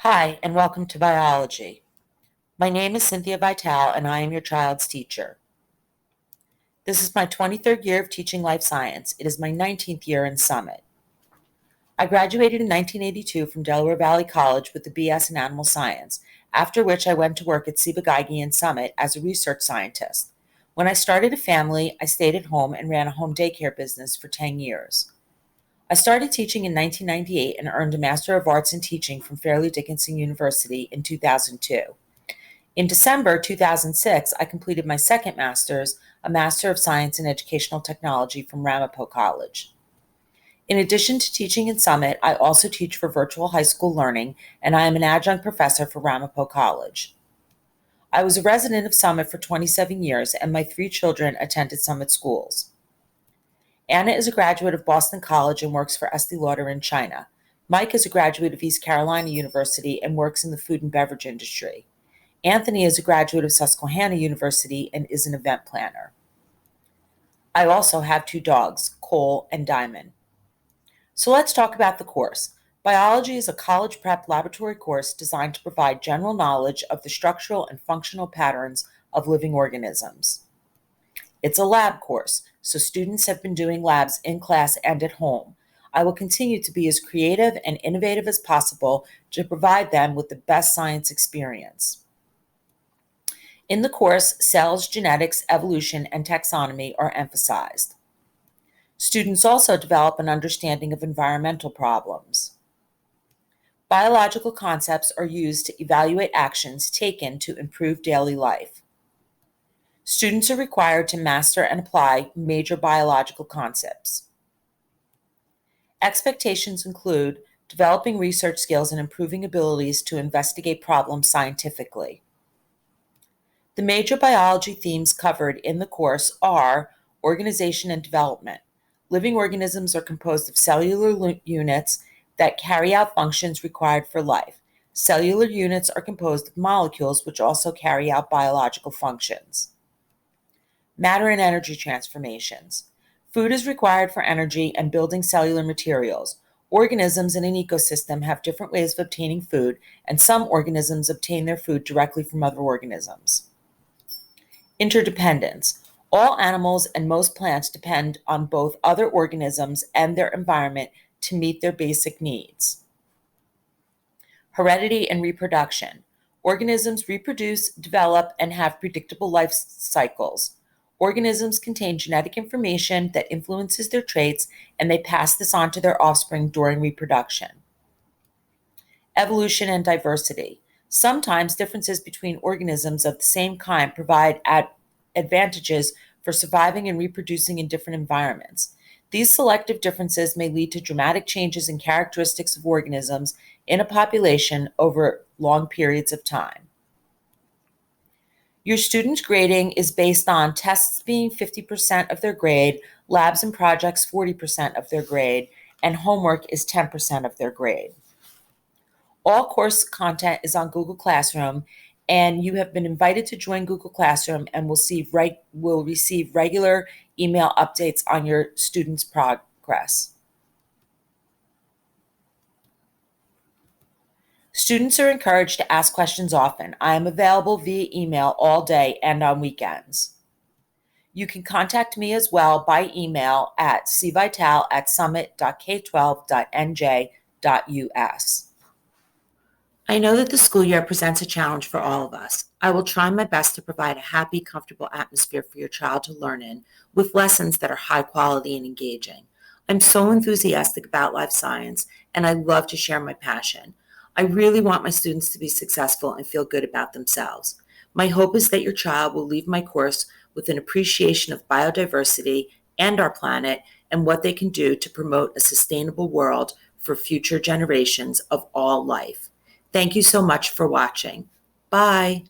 Hi, and welcome to Biology. My name is Cynthia Vitale, and I am your child's teacher. This is my 23rd year of teaching life science. It is my 19th year in Summit. I graduated in 1982 from Delaware Valley College with a BS in animal science, after which I went to work at Ciba-Geigy in Summit as a research scientist. When I started a family, I stayed at home and ran a home daycare business for 10 years. I started teaching in 1998 and earned a Master of Arts in Teaching from Fairleigh Dickinson University in 2002. In December 2006, I completed my second master's, a Master of Science in Educational Technology from Ramapo College. In addition to teaching in Summit, I also teach for Virtual High School Learning, and I am an adjunct professor for Ramapo College. I was a resident of Summit for 27 years, and my 3 children attended Summit schools. Anna is a graduate of Boston College and works for Estée Lauder in China. Mike is a graduate of East Carolina University and works in the food and beverage industry. Anthony is a graduate of Susquehanna University and is an event planner. I also have 2 dogs, Cole and Diamond. So let's talk about the course. Biology is a college prep laboratory course designed to provide general knowledge of the structural and functional patterns of living organisms. It's a lab course, so students have been doing labs in class and at home. I will continue to be as creative and innovative as possible to provide them with the best science experience. In the course, cells, genetics, evolution, and taxonomy are emphasized. Students also develop an understanding of environmental problems. Biological concepts are used to evaluate actions taken to improve daily life. Students are required to master and apply major biological concepts. Expectations include developing research skills and improving abilities to investigate problems scientifically. The major biology themes covered in the course are organization and development. Living organisms are composed of cellular units that carry out functions required for life. Cellular units are composed of molecules which also carry out biological functions. Matter and energy transformations. Food is required for energy and building cellular materials. Organisms in an ecosystem have different ways of obtaining food, and some organisms obtain their food directly from other organisms. Interdependence. All animals and most plants depend on both other organisms and their environment to meet their basic needs. Heredity and reproduction. Organisms reproduce, develop, and have predictable life cycles. Organisms contain genetic information that influences their traits, and they pass this on to their offspring during reproduction. Evolution and diversity. Sometimes differences between organisms of the same kind provide advantages for surviving and reproducing in different environments. These selective differences may lead to dramatic changes in characteristics of organisms in a population over long periods of time. Your student's grading is based on tests being 50% of their grade, labs and projects 40% of their grade, and homework is 10% of their grade. All course content is on Google Classroom, and you have been invited to join Google Classroom and will receive regular email updates on your students' progress. Students are encouraged to ask questions often. I am available via email all day and on weekends. You can contact me as well by email at cvital@summit.k12.nj.us. I know that the school year presents a challenge for all of us. I will try my best to provide a happy, comfortable atmosphere for your child to learn in, with lessons that are high quality and engaging. I'm so enthusiastic about life science, and I love to share my passion. I really want my students to be successful and feel good about themselves. My hope is that your child will leave my course with an appreciation of biodiversity and our planet and what they can do to promote a sustainable world for future generations of all life. Thank you so much for watching. Bye.